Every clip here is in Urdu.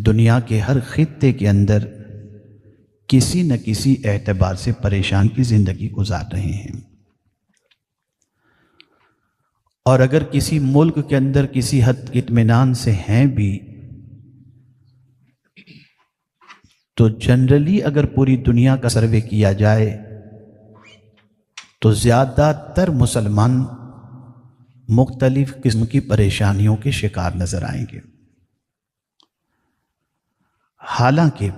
دنیا کے ہر خطے کے اندر کسی نہ کسی اعتبار سے پریشان کی زندگی گزار رہے ہیں، اور اگر کسی ملک کے اندر کسی حد اطمینان سے ہیں بھی تو جنرلی اگر پوری دنیا کا سروے کیا جائے تو زیادہ تر مسلمان مختلف قسم کی پریشانیوں کے شکار نظر آئیں گے۔ حالانکہ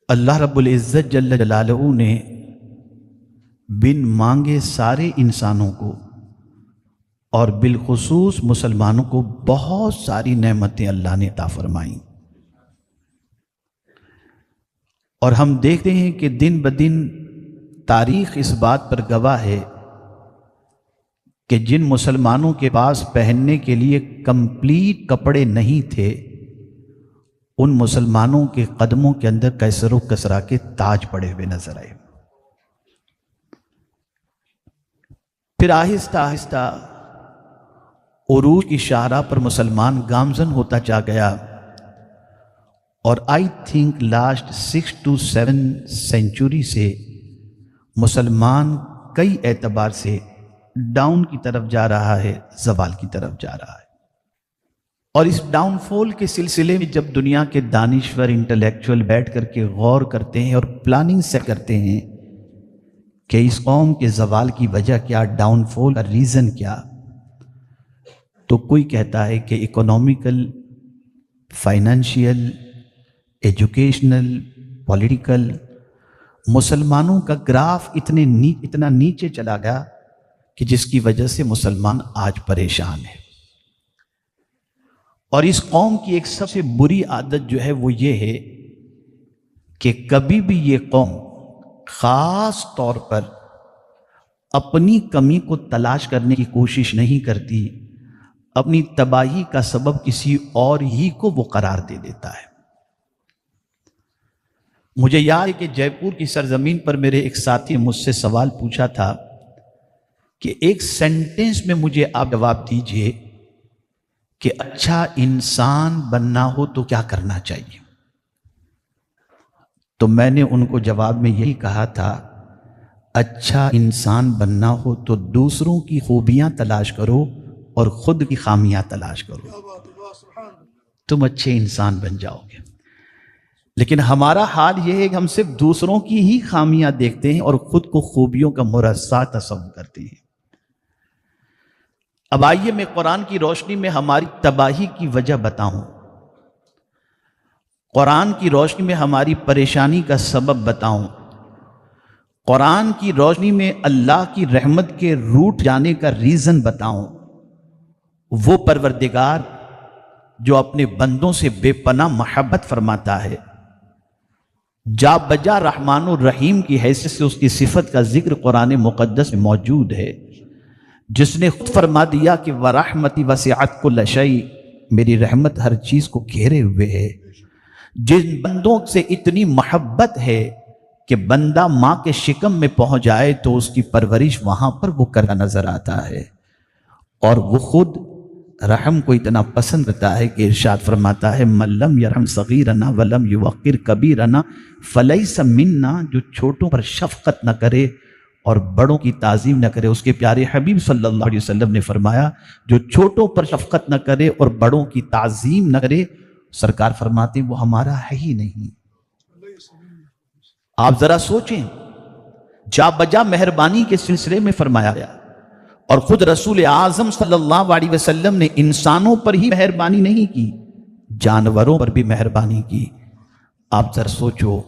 اللہ رب العزت جل جلالہ نے بن مانگے سارے انسانوں کو اور بالخصوص مسلمانوں کو بہت ساری نعمتیں اللہ نے عطا فرمائیں، اور ہم دیکھتے ہیں کہ دن بدن تاریخ اس بات پر گواہ ہے کہ جن مسلمانوں کے پاس پہننے کے لیے کمپلیٹ کپڑے نہیں تھے، ان مسلمانوں کے قدموں کے اندر کیسر و کسرا کے تاج پڑے ہوئے نظر آئے۔ پھر آہستہ آہستہ عروج کی شاہراہ پر مسلمان گامزن ہوتا چلا گیا، اور I think last 6 to 7 century سے مسلمان کئی اعتبار سے ڈاؤن کی طرف جا رہا ہے، زوال کی طرف جا رہا ہے۔ اور اس ڈاؤن فال کے سلسلے میں جب دنیا کے دانشور انٹلیکچوئل بیٹھ کر کے غور کرتے ہیں اور پلاننگ سے کرتے ہیں کہ اس قوم کے زوال کی وجہ کیا، ڈاؤن فال کا ریزن کیا، تو کوئی کہتا ہے کہ اکنومیکل، فائنینشیل، ایجوکیشنل، پولیٹیکل، مسلمانوں کا گراف اتنا نیچے چلا گیا کہ جس کی وجہ سے مسلمان آج پریشان ہے۔ اور اس قوم کی ایک سب سے بری عادت جو ہے وہ یہ ہے کہ کبھی بھی یہ قوم خاص طور پر اپنی کمی کو تلاش کرنے کی کوشش نہیں کرتی، اپنی تباہی کا سبب کسی اور ہی کو وہ قرار دے دیتا ہے۔ مجھے یاد ہے کہ جے پور کی سرزمین پر میرے ایک ساتھی نے مجھ سے سوال پوچھا تھا کہ ایک سینٹنس میں مجھے آپ جواب دیجئے کہ اچھا انسان بننا ہو تو کیا کرنا چاہیے؟ تو میں نے ان کو جواب میں یہی کہا تھا، اچھا انسان بننا ہو تو دوسروں کی خوبیاں تلاش کرو اور خود کی خامیاں تلاش کرو، تم اچھے انسان بن جاؤ گے۔ لیکن ہمارا حال یہ ہے کہ ہم صرف دوسروں کی ہی خامیاں دیکھتے ہیں اور خود کو خوبیوں کا مرصع تصور کرتے ہیں۔ اب آئیے میں قرآن کی روشنی میں ہماری تباہی کی وجہ بتاؤں، قرآن کی روشنی میں ہماری پریشانی کا سبب بتاؤں، قرآن کی روشنی میں اللہ کی رحمت کے روٹ جانے کا ریزن بتاؤں۔ وہ پروردگار جو اپنے بندوں سے بے پناہ محبت فرماتا ہے، جا بجا رحمان الرحیم کی حیثیت سے اس کی صفت کا ذکر قرآن مقدس میں موجود ہے، جس نے خود فرما دیا کہ وَرَحْمَتِ وَسِعَتْ كُلَّ شَيْءٍ، میری رحمت ہر چیز کو گھیرے ہوئے ہے۔ جن بندوں سے اتنی محبت ہے کہ بندہ ماں کے شکم میں پہنچ جائے تو اس کی پرورش وہاں پر وہ کرتا نظر آتا ہے، اور وہ خود رحم کو اتنا پسند کرتا ہے کہ ارشاد فرماتا ہے مَن لَمْ يَرْحَمْ صَغِيرَنَا وَلَمْ يُوَقِّرْ كَبِيرَنَا فَلَيْسَ مِنَّا، جو چھوٹوں پر شفقت نہ کرے اور بڑوں کی تعظیم نہ کرے۔ اس کے پیارے حبیب صلی اللہ علیہ وسلم نے فرمایا جو چھوٹوں پر شفقت نہ کرے اور بڑوں کی تعظیم نہ کرے، سرکار فرماتے ہیں وہ ہمارا ہے ہی نہیں۔ آپ ذرا سوچیں، جا بجا مہربانی کے سلسلے میں فرمایا گیا، اور خود رسول اعظم صلی اللہ علیہ وسلم نے انسانوں پر ہی مہربانی نہیں کی، جانوروں پر بھی مہربانی کی۔ آپ ذرا سوچو،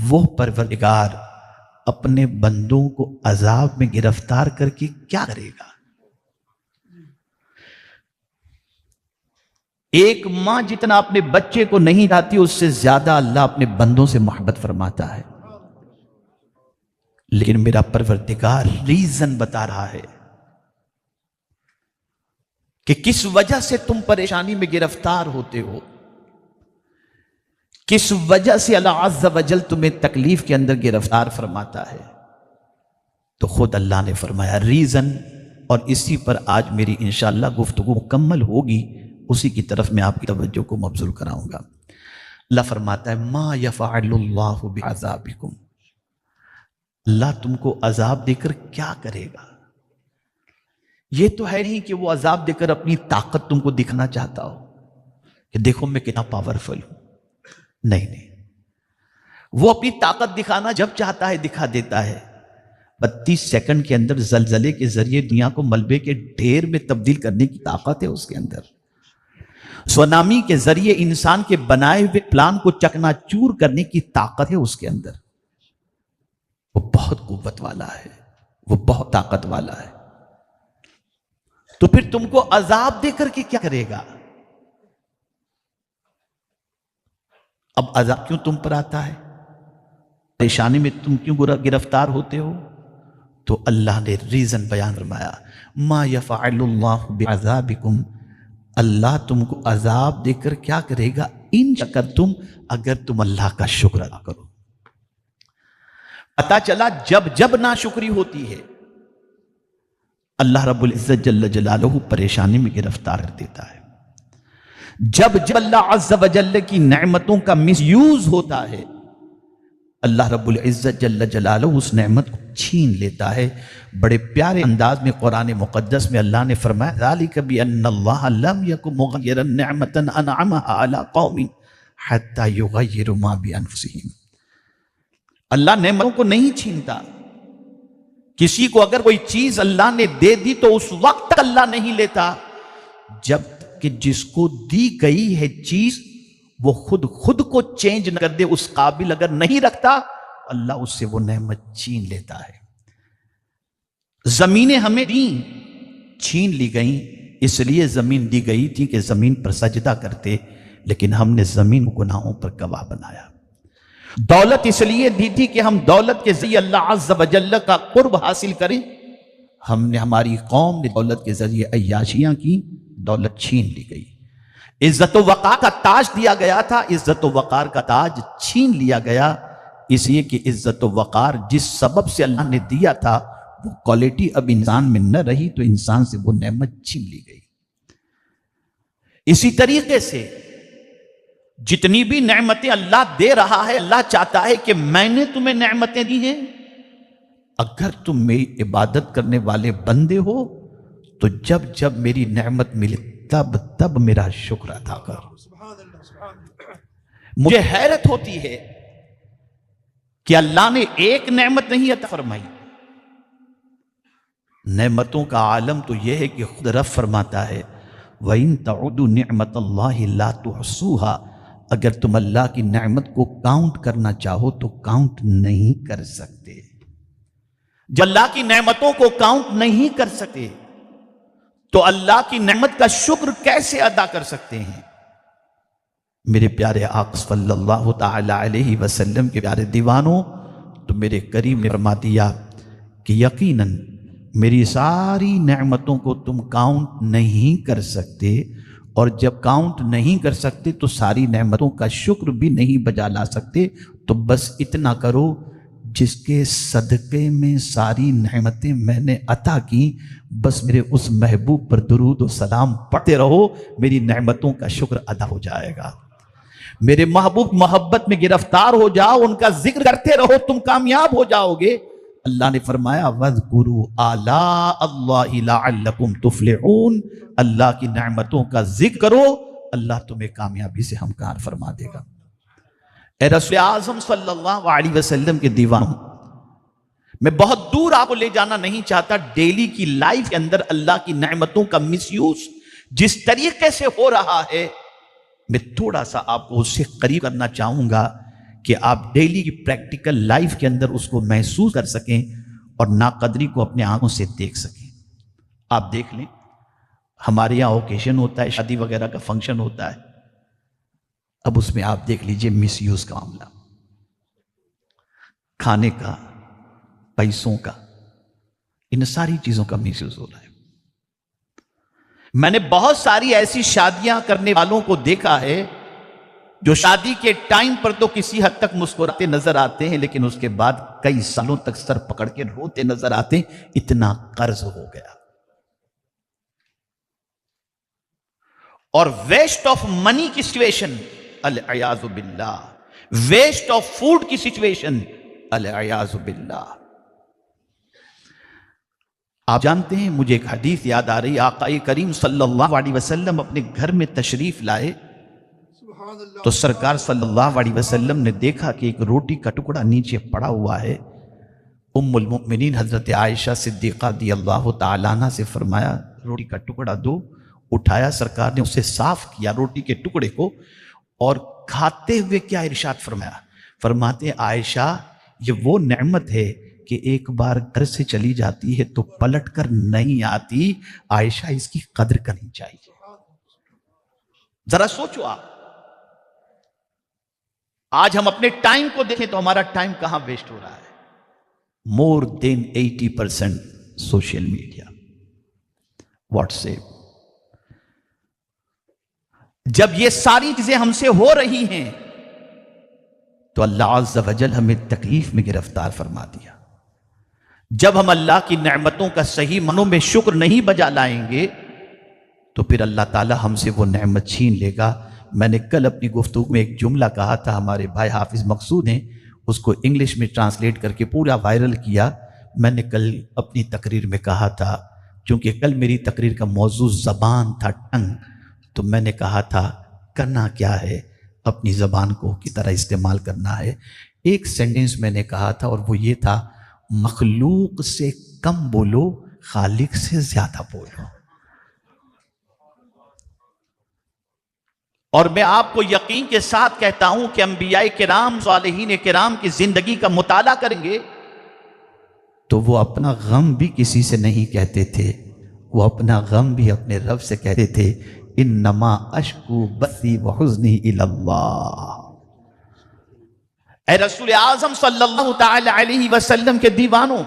وہ پروردگار اپنے بندوں کو عذاب میں گرفتار کر کے کیا کرے گا؟ ایک ماں جتنا اپنے بچے کو نہیں چاہتی، اس سے زیادہ اللہ اپنے بندوں سے محبت فرماتا ہے۔ لیکن میرا پروردگار ریزن بتا رہا ہے کہ کس وجہ سے تم پریشانی میں گرفتار ہوتے ہو، کس وجہ سے اللہ عز و جل تمہیں تکلیف کے اندر گرفتار فرماتا ہے۔ تو خود اللہ نے فرمایا ریزن، اور اسی پر آج میری انشاءاللہ گفتگو مکمل ہوگی۔ اسی کی طرف میں آپ کی توجہ کو مبذول کراؤں گا۔ اللہ فرماتا ہے ما یفعل اللہ بعذابکم، اللہ تم کو عذاب دے کر کیا کرے گا؟ یہ تو ہے نہیں کہ وہ عذاب دے کر اپنی طاقت تم کو دکھنا چاہتا ہو کہ دیکھو میں کتنا پاورفل ہوں۔ نہیں، وہ اپنی طاقت دکھانا جب چاہتا ہے دکھا دیتا ہے۔ 32 سیکنڈ کے اندر زلزلے کے ذریعے دنیا کو ملبے کے ڈھیر میں تبدیل کرنے کی طاقت ہے اس کے اندر۔ سونامی کے ذریعے انسان کے بنائے ہوئے پلان کو چکنا چور کرنے کی طاقت ہے اس کے اندر۔ وہ بہت قوت والا ہے، وہ بہت طاقت والا ہے۔ تو پھر تم کو عذاب دے کر کے کیا کرے گا؟ اب عذاب کیوں تم پر آتا ہے؟ پریشانی میں تم کیوں گرفتار ہوتے ہو؟ تو اللہ نے ریزن بیان فرمایا، ما یفعل اللہ بعذابکم، اللہ تم کو عذاب دے کر کیا کرے گا؟ ان شکرتم، اگر تم اللہ کا شکر ادا کرو۔ پتا چلا جب ناشکری ہوتی ہے اللہ رب العزت جل جلالہ پریشانی میں گرفتار کر دیتا ہے۔ جب اللہ عز و جل کی نعمتوں کا مس یوز ہوتا ہے اللہ رب العزت جل جلالہ اس نعمت کو چھین لیتا ہے۔ بڑے پیارے انداز میں قرآن مقدس میں اللہ نے فرمایا ذالک بأن اللہ لم یکن مغیرا نعمتا انعمها علی قوم حتی یغیروا ما بانفسہم۔ اللہ نعمتوں کو نہیں چھینتا۔ کسی کو اگر کوئی چیز اللہ نے دے دی تو اس وقت اللہ نہیں لیتا جب کہ جس کو دی گئی ہے چیز وہ خود کو چینج نہ کر دے، اس قابل اگر نہیں رکھتا اللہ اس سے وہ نعمت چھین لیتا ہے۔ زمینیں ہمیں دیں، چھین لی گئیں، اس لیے زمین دی گئی تھی کہ زمین پر سجدہ کرتے، لیکن ہم نے زمین کو گناہوں پر گواہ بنایا۔ دولت اس لیے دی تھی کہ ہم دولت کے ذریعے اللہ عز و جل کا قرب حاصل کریں، ہماری قوم نے دولت کے ذریعے عیاشیاں کی، دولت چھین لی گئی۔ عزت و وقار کا تاج دیا گیا تھا، عزت و وقار کا تاج چھین لیا گیا، اس لیے کہ عزت و وقار جس سبب سے اللہ نے دیا تھا وہ کوالٹی اب انسان میں نہ رہی تو انسان سے وہ نعمت چھین لی گئی۔ اسی طریقے سے جتنی بھی نعمتیں اللہ دے رہا ہے اللہ چاہتا ہے کہ میں نے تمہیں نعمتیں دی ہیں، اگر تم میری عبادت کرنے والے بندے ہو تو جب میری نعمت ملے تب میرا شکر ادا کرو۔ مجھے حیرت ہوتی ہے کہ اللہ نے ایک نعمت نہیں عطا فرمائی۔ نعمتوں کا عالم تو یہ ہے کہ خود رب فرماتا ہے وَإِن تَعُدُّوا نِعْمَةَ اللَّهِ لَا تُحْصُوهَا، اگر تم اللہ کی نعمت کو کاؤنٹ کرنا چاہو تو کاؤنٹ نہیں کر سکتے۔ جب اللہ کی نعمتوں کو کاؤنٹ نہیں کر سکتے تو اللہ کی نعمت کا شکر کیسے ادا کر سکتے ہیں؟ میرے پیارے آقا صلی اللہ تعالی علیہ وسلم کے پیارے دیوانوں، تو میرے کریم نے فرما دیا کہ یقیناً میری ساری نعمتوں کو تم کاؤنٹ نہیں کر سکتے، اور جب کاؤنٹ نہیں کر سکتے تو ساری نعمتوں کا شکر بھی نہیں بجا لا سکتے۔ تو بس اتنا کرو جس کے صدقے میں ساری نعمتیں میں نے عطا کی، بس میرے اس محبوب پر درود و سلام پڑھتے رہو، میری نعمتوں کا شکر ادا ہو جائے گا۔ میرے محبوب محبت میں گرفتار ہو جاؤ، ان کا ذکر کرتے رہو، تم کامیاب ہو جاؤ گے۔ اللہ نے فرمایا وَاذْكُرُوا آلَاءَ اللَّهِ لَعَلَّكُمْ تُفْلِحُونَ، اللہ کی نعمتوں کا ذکر کرو، اللہ تمہیں کامیابی سے ہمکار فرما دے گا۔ اے رسول اعظم صلی اللہ علیہ وسلم کے دیوانوں، میں بہت دور آپ کو لے جانا نہیں چاہتا۔ ڈیلی کی لائف کے اندر اللہ کی نعمتوں کا مس یوز جس طریقے سے ہو رہا ہے، میں تھوڑا سا آپ کو اس سے قریب کرنا چاہوں گا کہ آپ ڈیلی کی پریکٹیکل لائف کے اندر اس کو محسوس کر سکیں اور ناقدری کو اپنے آنکھوں سے دیکھ سکیں۔ آپ دیکھ لیں، ہمارے یہاں اوکیشن ہوتا ہے، شادی وغیرہ کا فنکشن ہوتا ہے، اب اس میں آپ دیکھ لیجئے مس یوز کا معاملہ، کھانے کا، پیسوں کا، ان ساری چیزوں کا مس یوز ہو رہا ہے۔ میں نے بہت ساری ایسی شادیاں کرنے والوں کو دیکھا ہے جو شادی کے ٹائم پر تو کسی حد تک مسکراتے نظر آتے ہیں، لیکن اس کے بعد کئی سالوں تک سر پکڑ کے روتے نظر آتے ہیں، اتنا قرض ہو گیا۔ اور ویسٹ آف منی کی سچویشن العیاذ باللہ، ویسٹ آف فوڈ کی سچویشن العیاذ باللہ۔ آپ جانتے ہیں، مجھے ایک حدیث یاد آ رہی، آقا کریم صلی اللہ علیہ وسلم اپنے گھر میں تشریف لائے تو سرکار صلی اللہ علیہ وسلم نے دیکھا کہ ایک روٹی کا ٹکڑا نیچے پڑا ہوا ہے۔ ام المؤمنین حضرت عائشہ صدیقہ رضی اللہ تعالیٰ عنہ سے فرمایا روٹی کا ٹکڑا دو۔ اٹھایا، سرکار نے اسے صاف کیا روٹی کے ٹکڑے کو، اور کھاتے ہوئے کیا ارشاد فرمایا؟ فرماتے عائشہ یہ وہ نعمت ہے کہ ایک بار گھر سے چلی جاتی ہے تو پلٹ کر نہیں آتی، عائشہ اس کی قدر کرنی چاہیے۔ ذرا سوچو آپ، آج ہم اپنے ٹائم کو دیکھیں تو ہمارا ٹائم کہاں ویسٹ ہو رہا ہے؟ مور دین 80% سوشل میڈیا، واٹس ایپ۔ جب یہ ساری چیزیں ہم سے ہو رہی ہیں تو اللہ عز و جل ہمیں تکلیف میں گرفتار فرما دیا۔ جب ہم اللہ کی نعمتوں کا صحیح معنوں میں شکر نہیں بجا لائیں گے تو پھر اللہ تعالی ہم سے وہ نعمت چھین لے گا۔ میں نے کل اپنی گفتگو میں ایک جملہ کہا تھا، ہمارے بھائی حافظ مقصود نے اس کو انگلش میں ٹرانسلیٹ کر کے پورا وائرل کیا۔ میں نے کل اپنی تقریر میں کہا تھا، چونکہ کل میری تقریر کا موضوع زبان تھا، ٹنگ، تو میں نے کہا تھا کرنا کیا ہے، اپنی زبان کو کی طرح استعمال کرنا ہے۔ ایک سینٹنس میں نے کہا تھا اور وہ یہ تھا، مخلوق سے کم بولو، خالق سے زیادہ بولو۔ اور میں آپ کو یقین کے ساتھ کہتا ہوں کہ انبیاء کرام، صالحین کرام کی زندگی کا مطالعہ کریں گے تو وہ اپنا غم بھی کسی سے نہیں کہتے تھے، وہ اپنا غم بھی اپنے رب سے کہتے تھے، انما اشکو بثی وحزنی الی اللہ۔ اے رسول اعظم صلی اللہ تعالی علیہ وسلم کے دیوانوں،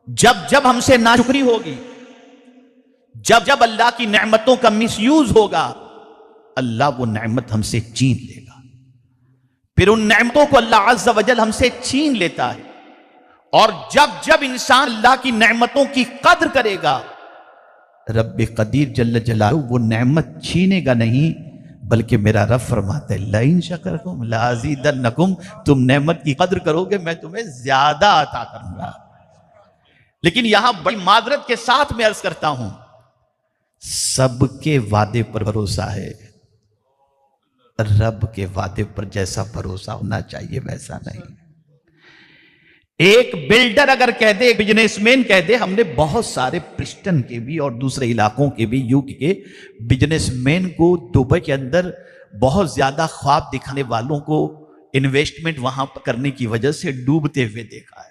جب جب ہم سے ناشکری ہوگی، جب جب اللہ کی نعمتوں کا مس یوز ہوگا، اللہ وہ نعمت ہم سے چھین لے گا۔ پھر ان نعمتوں کو اللہ عز و جل ہم سے چھین لیتا ہے، اور جب جب انسان اللہ کی نعمتوں کی قدر کرے گا، رب قدیر جل جلالہ وہ نعمت چھینے گا نہیں، بلکہ میرا رب فرماتا ہے لَإِن شَكَرْتُمْ لَأَزِيدَنَّكُمْ، تم نعمت کی قدر کرو گے میں تمہیں زیادہ عطا کروں گا۔ لیکن یہاں بڑی معذرت کے ساتھ میں عرض کرتا ہوں، سب کے وعدے پر بھروسہ ہے، رب کے وعدے پر جیسا بھروسہ ہونا چاہیے ویسا نہیں۔ ایک بلڈر اگر کہہ دے، ایک بزنس مین کہہ دے، ہم نے بہت سارے پرسٹن کے بھی اور دوسرے علاقوں کے بھی یو کے بزنس مین کو دبئی کے اندر بہت زیادہ خواب دکھانے والوں کو انویسٹمنٹ وہاں پر کرنے کی وجہ سے ڈوبتے ہوئے دیکھا ہے۔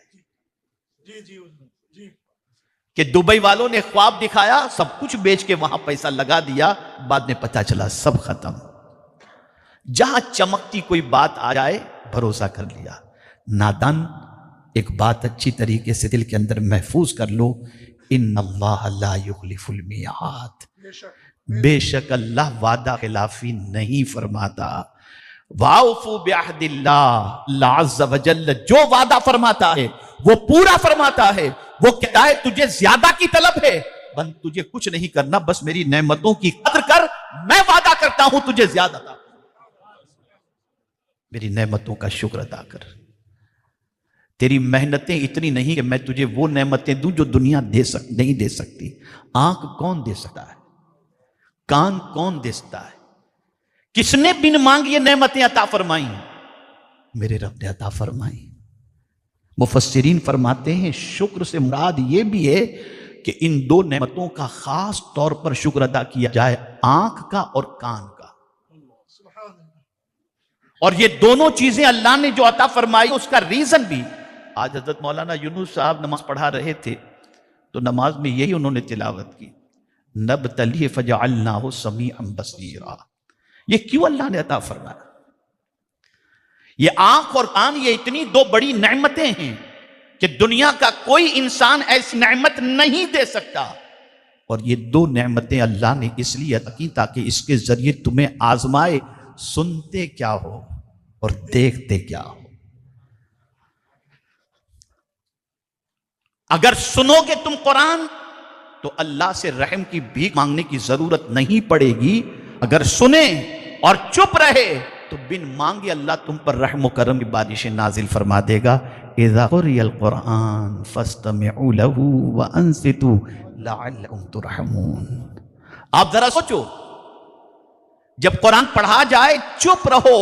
کہ دبئی والوں نے خواب دکھایا، سب کچھ بیچ کے وہاں پیسہ لگا دیا، بعد میں پتہ چلا سب ختم۔ جہاں چمکتی کوئی بات آ جائے بھروسہ کر لیا۔ نادان ایک بات اچھی طریقے سے دل کے اندر محفوظ کر لو، ان اللہ لا یخلف المیعاد، بے شک اللہ وعدہ خلافی نہیں فرماتا۔ وَأَوْفُوا بِعَهْدِ اللَّهِ، اللہ عز و جل جو وعدہ فرماتا ہے وہ پورا فرماتا ہے۔ وہ کہتا ہے تجھے زیادہ کی طلب ہے، بند تجھے کچھ نہیں کرنا، بس میری نعمتوں کی قدر کر، میں وعدہ کرتا ہوں تجھے زیادہ عطا، میری نعمتوں کا شکر ادا کر۔ تیری محنتیں اتنی نہیں کہ میں تجھے وہ نعمتیں دوں جو دنیا نہیں دے سکتی۔ آنکھ کون دے سکتا ہے؟ کان کون دے سکتا ہے؟ کس نے بن مانگ یہ نعمتیں عطا فرمائی؟ میرے رب نے عطا فرمائی۔ مفسرین فرماتے ہیں شکر سے مراد یہ بھی ہے کہ ان دو نعمتوں کا خاص طور پر شکر ادا کیا جائے، آنکھ کا اور کان کا۔ اور یہ دونوں چیزیں اللہ نے جو عطا فرمائی اس کا ریزن بھی، آج حضرت مولانا یونس صاحب نماز پڑھا رہے تھے تو نماز میں یہی انہوں نے تلاوت کی، نبتلیہ فجعلناہ سمیعا بصیرا۔ یہ کیوں اللہ نے عطا فرمایا؟ یہ آنکھ اور کان، یہ اتنی دو بڑی نعمتیں ہیں کہ دنیا کا کوئی انسان ایسی نعمت نہیں دے سکتا، اور یہ دو نعمتیں اللہ نے اس لیے عطا کی تاکہ اس کے ذریعے تمہیں آزمائے، سنتے کیا ہو اور دیکھتے کیا ہو۔ اگر سنو گے تم قرآن تو اللہ سے رحم کی بھیک مانگنے کی ضرورت نہیں پڑے گی. اگر سنے اور چپ رہے تو بن مانگے اللہ تم پر رحم و کرم کی بارشیں نازل فرما دے گا. اذا قرئ القرآن فاستمعوا له وانصتوا لعلکم ترحمون. آپ ذرا سوچو، جب قرآن پڑھا جائے چپ رہو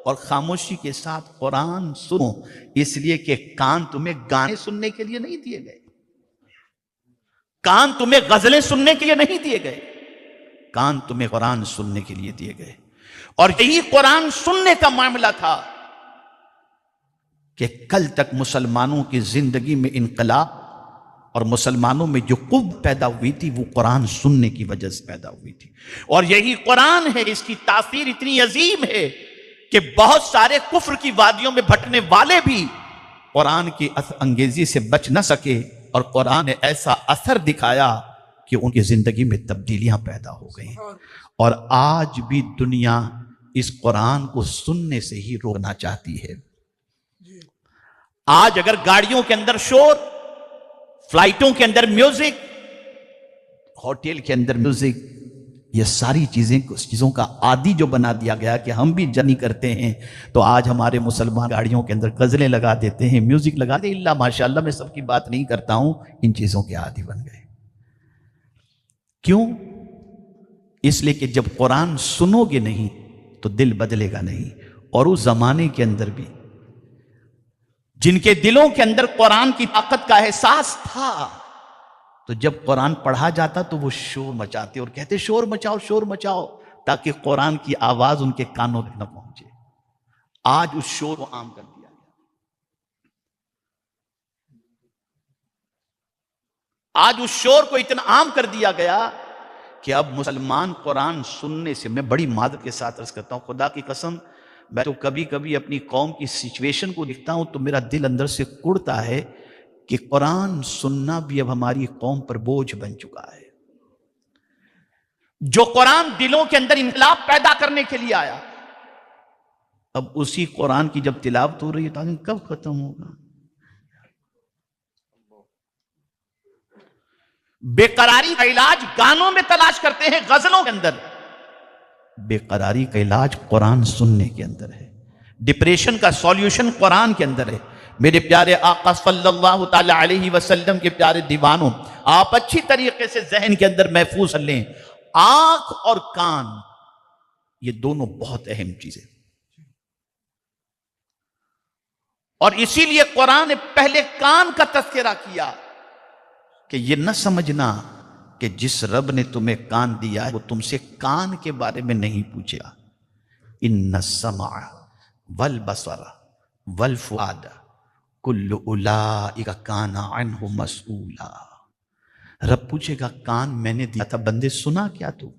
اور خاموشی کے ساتھ قرآن سنو، اس لیے کہ کان تمہیں گانے سننے کے لیے نہیں دیے گئے، کان تمہیں غزلیں سننے کے لیے نہیں دیے گئے، کان تمہیں قرآن سننے کے لیے دیے گئے. اور یہی قرآن سننے کا معاملہ تھا کہ کل تک مسلمانوں کی زندگی میں انقلاب اور مسلمانوں میں جو قوت پیدا ہوئی تھی وہ قرآن سننے کی وجہ سے پیدا ہوئی تھی. اور یہی قرآن ہے، اس کی تاثیر اتنی عظیم ہے کہ بہت سارے کفر کی وادیوں میں بھٹکنے والے بھی قرآن کی انگیزی سے بچ نہ سکے، اور قرآن نے ایسا اثر دکھایا کہ ان کی زندگی میں تبدیلیاں پیدا ہو گئیں. اور آج بھی دنیا اس قرآن کو سننے سے ہی روکنا چاہتی ہے. آج اگر گاڑیوں کے اندر شور، فلائٹوں کے اندر میوزک، ہوٹل کے اندر میوزک، یہ ساری چیزوں کا عادی جو بنا دیا گیا کہ ہم بھی جرنی کرتے ہیں تو آج ہمارے مسلمان گاڑیوں کے اندر غزلیں لگا دیتے ہیں، میوزک لگا دیتے ہیں. اللہ ماشاءاللہ، میں سب کی بات نہیں کرتا ہوں، ان چیزوں کے عادی بن گئے. کیوں؟ اس لیے کہ جب قرآن سنو گے نہیں تو دل بدلے گا نہیں. اور اس زمانے کے اندر بھی جن کے دلوں کے اندر قرآن کی طاقت کا احساس تھا، تو جب قرآن پڑھا جاتا تو وہ شور مچاتے اور کہتے شور مچاؤ شور مچاؤ، تاکہ قرآن کی آواز ان کے کانوں تک نہ پہنچے. آج اس شور کو عام کر دیا گیا. آج اس شور کو اتنا عام کر دیا گیا کہ اب مسلمان قرآن سننے سے، میں بڑی معذرت کے ساتھ عرض کرتا ہوں، خدا کی قسم میں تو کبھی کبھی اپنی قوم کی سچویشن کو دیکھتا ہوں تو میرا دل اندر سے کڑتا ہے کہ قرآن سننا بھی اب ہماری قوم پر بوجھ بن چکا ہے. جو قرآن دلوں کے اندر انقلاب پیدا کرنے کے لیے آیا، اب اسی قرآن کی جب تلاوت ہو رہی ہے تو کب ختم ہوگا؟ بے قراری کا علاج گانوں میں تلاش کرتے ہیں، غزلوں کے اندر. بے قراری کا علاج قرآن سننے کے اندر ہے. ڈپریشن کا سولیوشن قرآن کے اندر ہے. میرے پیارے آقا صلی اللہ تعالی علیہ وسلم کے پیارے دیوانوں، آپ اچھی طریقے سے ذہن کے اندر محفوظ کر لیں، آنکھ اور کان یہ دونوں بہت اہم چیزیں. اور اسی لیے قرآن نے پہلے کان کا تذکرہ کیا کہ یہ نہ سمجھنا کہ جس رب نے تمہیں کان دیا ہے وہ تم سے کان کے بارے میں نہیں پوچھے گا. ان السمع والبصر والفؤاد کل اولئک کان عنہ مسئولا. رب پوچھے گا کان میں نے دیا تھا بندے، سنا کیا تو؟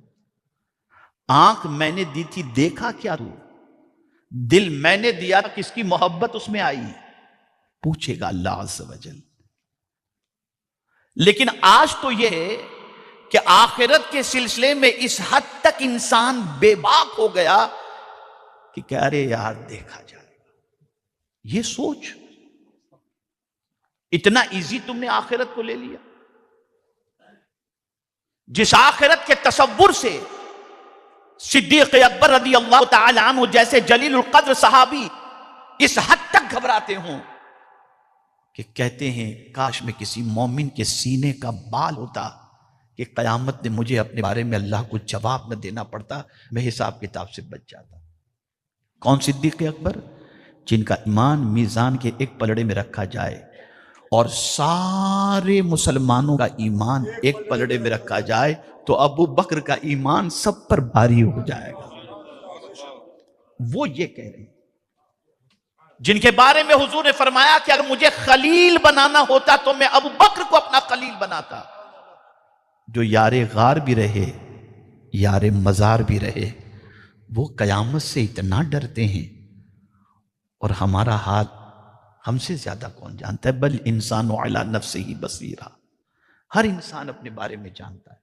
آنکھ میں نے دی تھی دیکھا کیا تو؟ دل میں نے دیا تھا کس کی محبت اس میں آئی؟ پوچھے گا اللہ عز و جل. لیکن آج تو یہ ہے کہ آخرت کے سلسلے میں اس حد تک انسان بے باک ہو گیا کہ کہہ رہے یار دیکھا جائے گا. یہ سوچ، اتنا ایزی تم نے آخرت کو لے لیا. جس آخرت کے تصور سے صدیق اکبر رضی اللہ تعالی عنہ جیسے جلیل القدر صحابی اس حد تک گھبراتے ہوں کہ کہتے ہیں کاش میں کسی مومن کے سینے کا بال ہوتا کہ قیامت نے مجھے اپنے بارے میں اللہ کو جواب نہ دینا پڑتا، میں حساب کتاب سے بچ جاتا. کون صدیق اکبر؟ جن کا ایمان میزان کے ایک پلڑے میں رکھا جائے اور سارے مسلمانوں کا ایمان ایک پلڑے میں رکھا جائے تو ابو بکر کا ایمان سب پر بھاری ہو جائے گا. وہ یہ کہہ رہے ہیں جن کے بارے میں حضور نے فرمایا کہ اگر مجھے خلیل بنانا ہوتا تو میں ابو بکر کو اپنا خلیل بناتا. جو یار غار بھی رہے، یار مزار بھی رہے، وہ قیامت سے اتنا ڈرتے ہیں. اور ہمارا حال ہم سے زیادہ کون جانتا ہے؟ بل انسان علی نفسہ ہی بصیرہ. ہر انسان اپنے بارے میں جانتا ہے.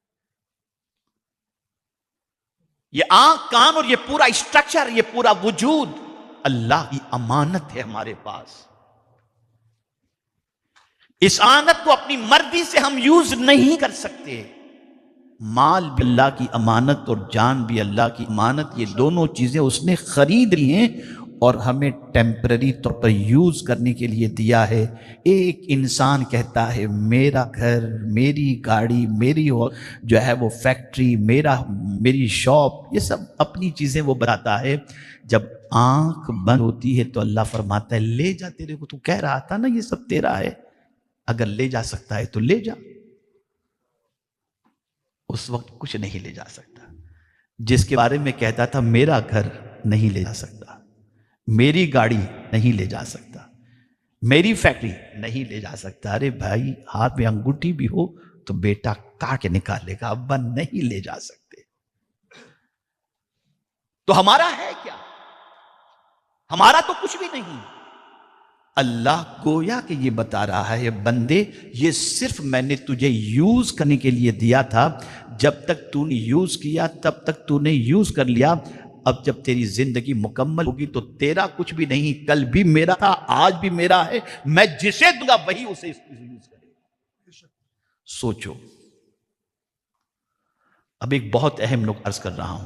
یہ آنکھ، کان اور یہ پورا اسٹرکچر، یہ پورا وجود اللہ کی امانت ہے ہمارے پاس. اس امانت کو اپنی مرضی سے ہم یوز نہیں کر سکتے. مال بھی اللہ کی امانت اور جان بھی اللہ کی امانت، یہ دونوں چیزیں اس نے خرید لی ہیں اور ہمیں ٹیمپرری طور پر یوز کرنے کے لیے دیا ہے. ایک انسان کہتا ہے میرا گھر، میری گاڑی، میری جو ہے وہ فیکٹری، میری شاپ، یہ سب اپنی چیزیں وہ بتاتا ہے. جب آنکھ بند ہوتی ہے تو اللہ فرماتا ہے لے جا، تیرے کو تو کہہ رہا تھا نا یہ سب تیرا ہے، اگر لے جا سکتا ہے تو لے جا. اس وقت کچھ نہیں لے جا سکتا. جس کے بارے میں کہتا تھا میرا گھر نہیں لے جا سکتا، میری گاڑی نہیں لے جا سکتا، میری فیکٹری نہیں لے جا سکتا. ارے بھائی، ہاتھ میں انگوٹھی بھی ہو تو بیٹا کاٹ کے نکالے گا، ابا نہیں لے جا سکتے. تو ہمارا ہے کیا؟ ہمارا تو کچھ بھی نہیں. اللہ گویا کہ یہ بتا رہا ہے بندے، یہ صرف میں نے تجھے یوز کرنے کے لیے دیا تھا. جب تک تو نے یوز کیا تب تک تو نے یوز کر لیا. اب جب تیری زندگی مکمل ہوگی تو تیرا کچھ بھی نہیں. کل بھی میرا تھا، آج بھی میرا ہے. میں جسے دوں گا وہی اسے یوز کرے. سوچو. اب ایک بہت اہم نکتہ عرض کر رہا ہوں.